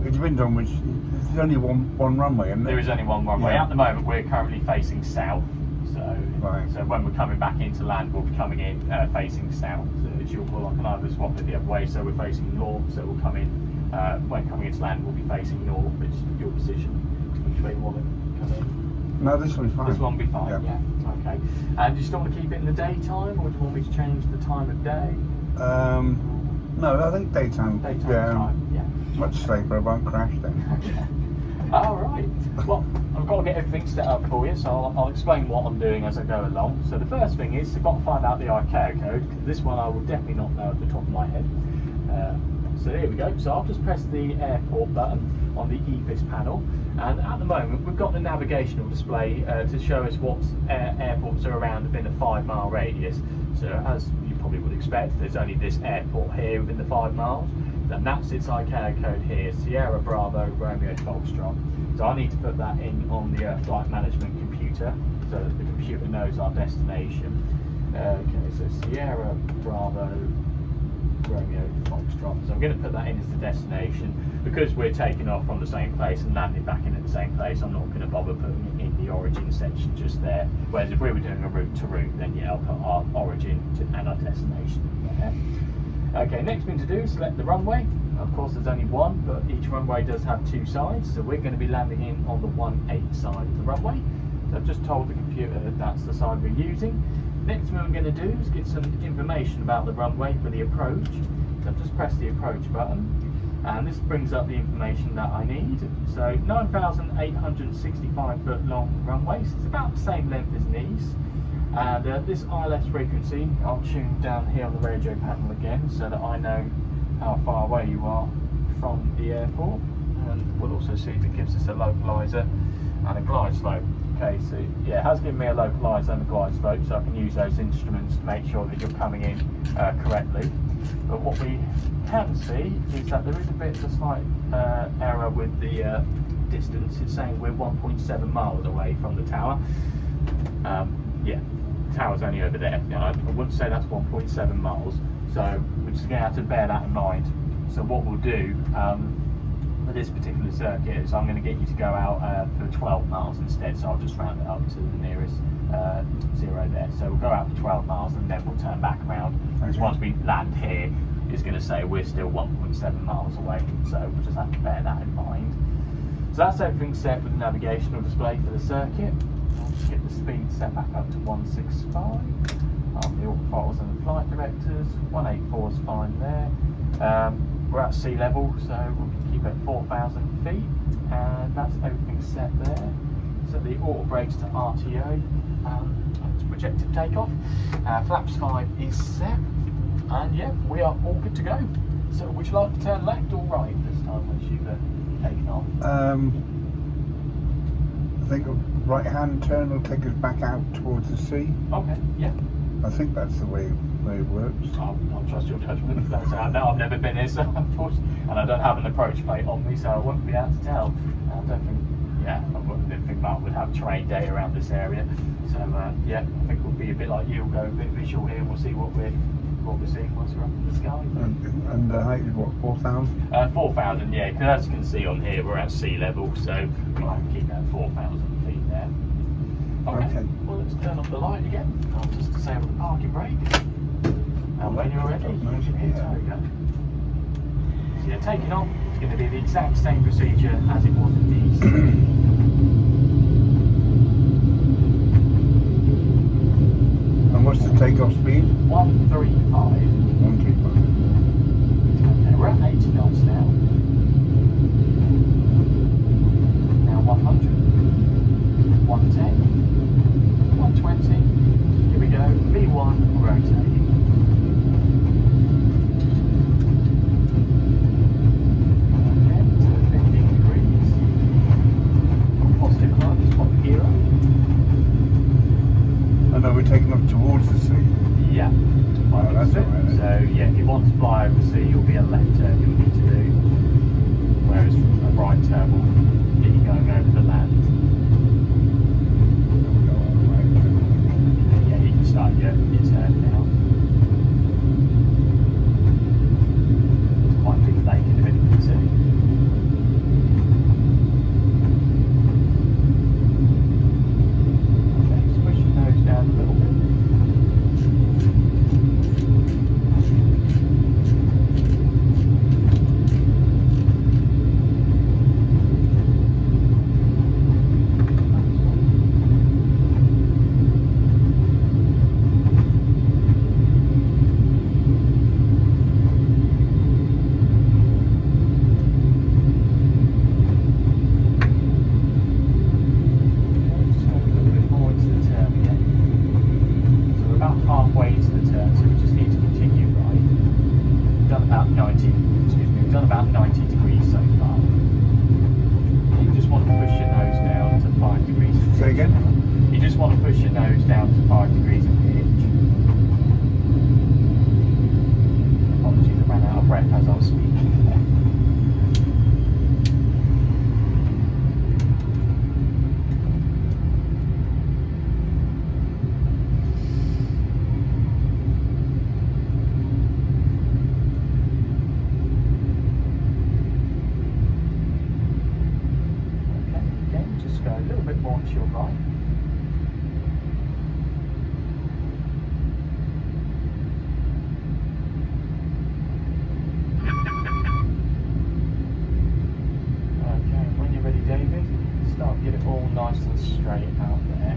It depends on which. There's only one runway, isn't there? There is only one runway. Yeah. At the moment, we're currently facing south. Right. So when we're coming back into land, we'll be coming in facing south. So it's your call. I can either swap it the other way, so we're facing north. So we'll come in when coming into land, we'll be facing north. It's your decision which way you want to come in. No, this will be fine. This one will be fine. Yeah. Yeah. Okay. And do you still want to keep it in the daytime, or do you want me to change the time of day? No, I think daytime. Daytime Yeah. time. Yeah. Much safer. I won't crash then. Okay. All right. Well, I've got to get everything set up for you, so I'll explain what I'm doing as I go along. So the first thing is I've got to find out the Archaic Code, because this one I will definitely not know at the top of my head. So here we go. So I'll just press the airport button on the EFIS panel, and at the moment we've got the navigational display to show us what airports are around within a 5-mile radius. So as you probably would expect, there's only this airport here within the 5 miles. And that's its Archaic Code here, Sierra Bravo Romeo Foxtrot. So I need to put that in on the flight management computer, so that the computer knows our destination. Okay, so Sierra Bravo Romeo Foxtrot. So I'm going to put that in as the destination. Because we're taking off from the same place and landing back in at the same place, I'm not going to bother putting it in the origin section just there. Whereas if we were doing a route to route, then yeah, I'll put our origin and our destination there. Okay, next thing to do is select the runway. Of course there's only one, but each runway does have 2 sides, so we're going to be landing in on the 1-8 side of the runway. So I've just told the computer that that's the side we're using. Next thing we're going to do is get some information about the runway for the approach. So I've just pressed the approach button, and this brings up the information that I need. So 9,865 foot long runway, so it's about the same length as Nice. And this ILS frequency, I'll tune down here on the radio panel again so that I know how far away you are from the airport. And we'll also see if it gives us a localizer and a glide slope. Okay, so yeah, it has given me a localizer and a glide slope, so I can use those instruments to make sure that you're coming in correctly. But what we can see is that there is a bit of a slight error with the distance. It's saying we're 1.7 miles away from the tower. Yeah, the tower's only over there. I wouldn't say that's 1.7 miles, so we're just going to have to bear that in mind. So what we'll do for this particular circuit is I'm going to get you to go out for 12 miles instead, so I'll just round it up to the nearest 0 there. So we'll go out for 12 miles and then we'll turn back around, because once we land here, it's going to say we're still 1.7 miles away, so we'll just have to bear that in mind. So that's everything set with the navigational display for the circuit. I'll just get the speed set back up to 165. The auto throttles and the flight directors. 184 is fine there. We're at sea level, so we'll keep it at 4,000 feet, and that's everything set there. So the auto brakes to RTO, to projected takeoff. Flaps 5 is set, and yeah, we are all good to go. So would you like to turn left or right this time once you've taken off? I think a right-hand turn will take us back out towards the sea. Okay, yeah. I think that's the way it works. I'll trust your judgment. I know I've never been here, so and I don't have an approach plate on me, so I wouldn't be able to tell. I don't think, yeah, I didn't think Mark would have terrain day around this area. So yeah, I think we'll be a bit like you. We'll go a bit visual here, and we'll see what we're seeing once we're up in the sky. And the height is what, 4,000? 4,000, yeah. Because as you can see on here, we're at sea level, so we'll have to keep that 4,000 feet there. Okay. Well, let's turn off the light again. I'll just disable the parking brake. And when you're ready, you can hit go. So yeah, taking off, it's going to be the exact same procedure as it was in these. And what's the takeoff speed? 135. 135. Okay, we're at 80 knots now. Now 100. 110. 120. Here we go. V1 rotating. Okay, to 15 degrees. Positive climb, spot the gear up. I know we're taking up towards the sea. Yeah. Oh, that's all right. So yeah, if you want to fly over the sea, you'll be a left turn you'll need to do. push your nose down to 5 degrees of pitch. Apologies, I ran out of breath as I was speaking. A little bit more to your right. Okay, when you're ready, David, start to get it all nice and straight out there.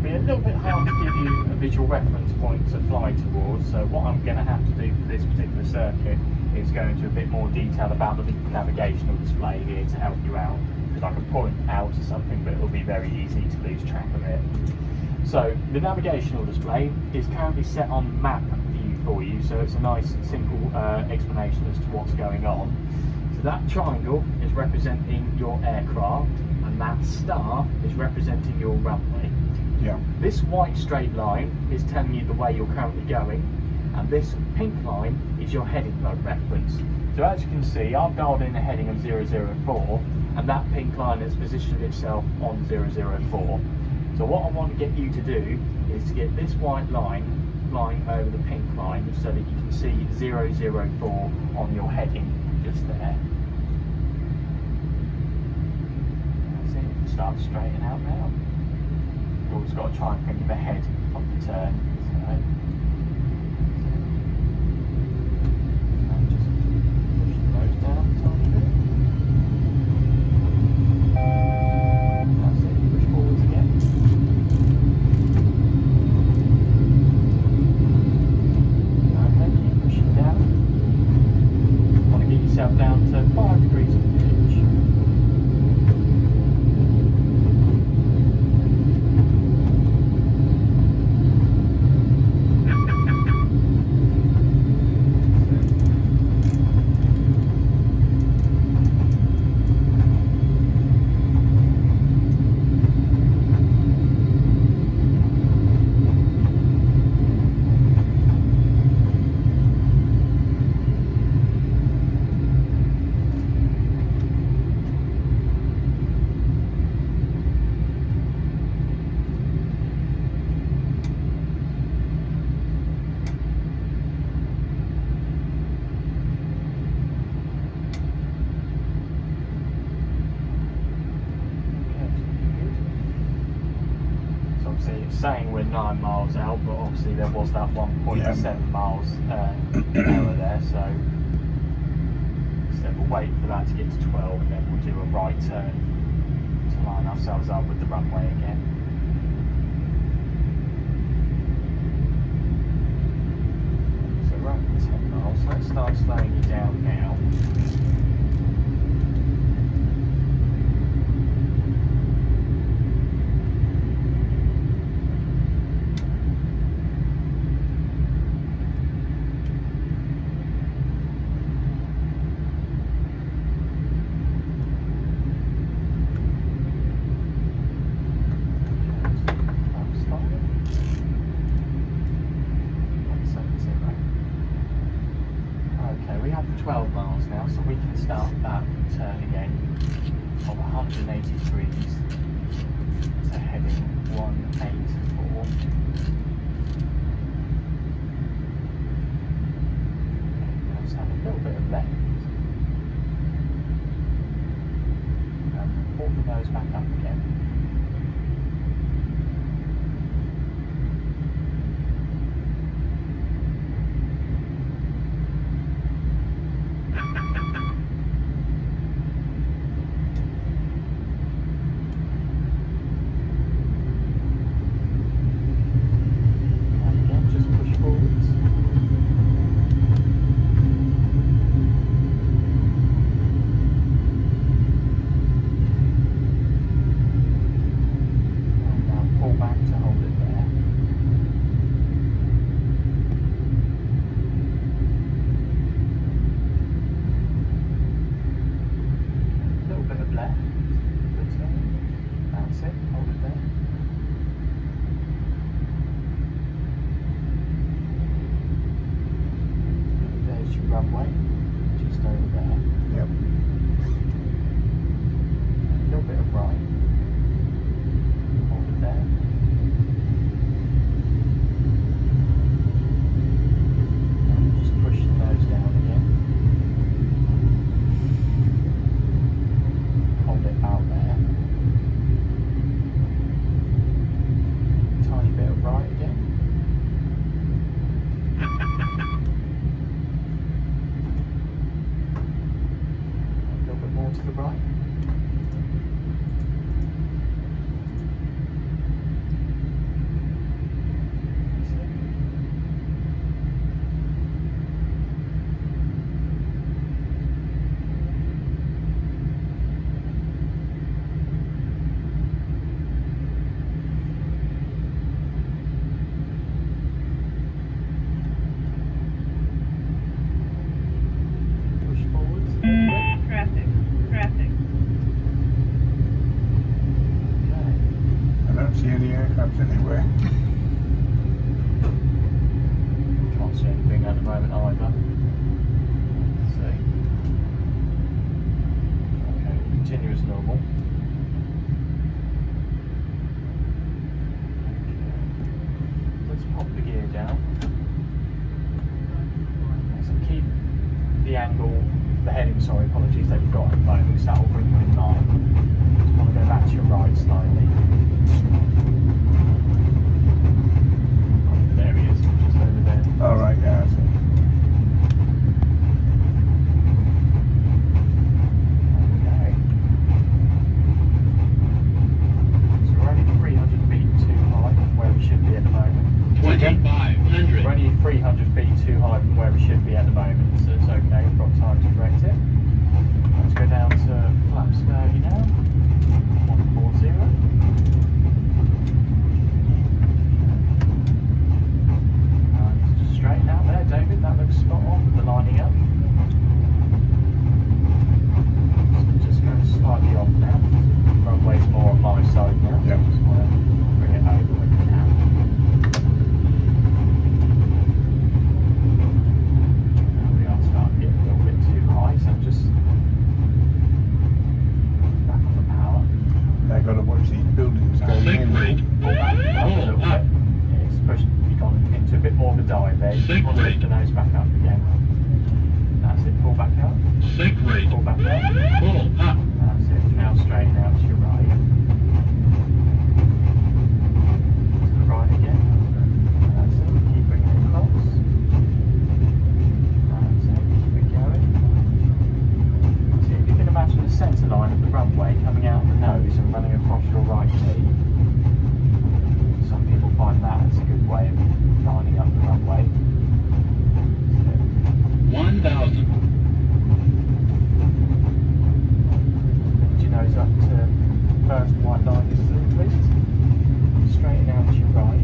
A little bit hard to give you a visual reference point to fly towards, so what I'm going to have to do for this particular circuit is go into a bit more detail about the navigational display here to help you out, because I can point out to something but it'll be very easy to lose track of it. So the navigational display is currently set on map view for you, so it's a nice simple explanation as to what's going on. So that triangle is representing your aircraft and that star is representing your runway. Yeah. This white straight line is telling you the way you're currently going, and this pink line is your heading reference. So as you can see, I've dialed in a heading of 004, and that pink line has positioned itself on 004. So what I want to get you to do is to get this white line flying over the pink line so that you can see 004 on your heading just there. That's it, you can start to straighten out now. You've always got to try and think of ahead of the turn. So, and just push the nose down a tiny bit. That's it, push forwards again. Okay, keep pushing down. You want to get yourself down to 5 degrees of pitch. It's saying we're 9 miles out, but obviously there was that 1.7 miles error there, so we'll wait for that to get to 12 and then we'll do a right turn to line ourselves up with the runway again. So we're at 10 miles, let's start slowing you down now. We have 12 miles now, so we can start that turn again of 180 degrees to heading 184. Let's have a little bit of left and pull the nose back up again. That's it, hold it there. There's your runway, just over there. Yep. A little bit of right. Hold it there. And just push the nose down again. Hold it out there. Tiny bit of right again. A little bit more to the right. That's it. Push forwards. Traffic. Traffic. Okay. I don't see any aircraft anywhere. Can't see anything at the moment either. Let's see. Okay, continue as normal. Okay. Let's pop the gear down. So keep the angle, the heading, sorry, apologies, that you've got at the moment, because that will bring you in line. Just want to go back to your right slightly. There he is, just over there. All right, yeah, I see. Okay. So we're only 300 feet too high from where we should be at the moment. 2,500. We're only 300 feet too high from where we should be at the moment, so it's okay, we've got time to correct it. Let's go down to flaps 30 now. 140. And just straighten out there, David, that looks spot on with the lining up. So just going slightly off now. Runway's more on my side now. Yep. Just want to bring it over when we can. Now we are starting to get a little bit too high, so just back on the power. I got to watch these buildings going Sink in. rate. Pull back up a little bit. It's pushed, you've gone into a bit more of a dive there. You Sink want to lift rate. the nose back up again. That's it, pull back up. Sink rate. Pull back there. Pull up. That's it, now straighten out to your right. To the right again. That's it, keep bringing it across. That's it, keep it going. See, if you can imagine the centre line of the runway coming out of the nose and running across your right knee. Some people find that as a good way of lining up the runway. 1,000. Lift your nose up to first white line is through, please. Straighten out to your right.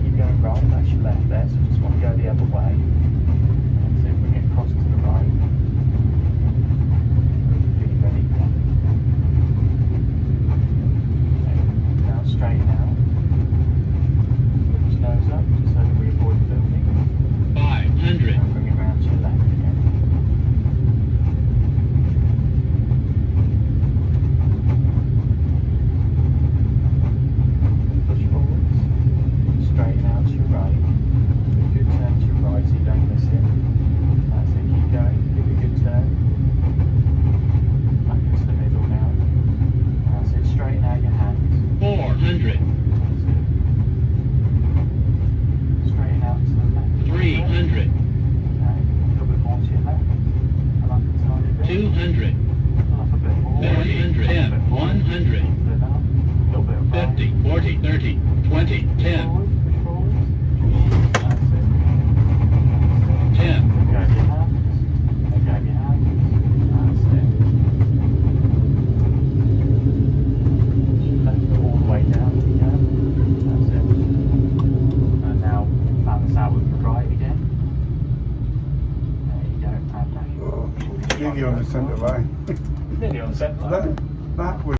Keep going right, that's your left there, so just want to go the other way. That's it, bring it across to the right. Be ready. Okay, now straighten out. Lift your nose up, just so that we avoid the building. 500. Now bring it round to your left again. Push forwards. Straighten out to your right. Give a good turn to your right so you don't miss it. That's it, keep going. Give it a good turn. Back into the middle now. That's it, straighten out your hands. 400. That's it. Straighten out to the left. 300. Okay, a little bit more to your left. I like a tiny bit. 200. Up a bit more. 100. 10. 100. Put it up. A little bit of right. 50. 40. 30. 20. 10. Forward, push forward. That's it. 10. Let go of your hands. Let go of your hands. That's it. Left it all the way down if you can. That's it. And now balance out with the right again. There you go. And now Oh, nearly on the centre line. nearly on the centre line. That was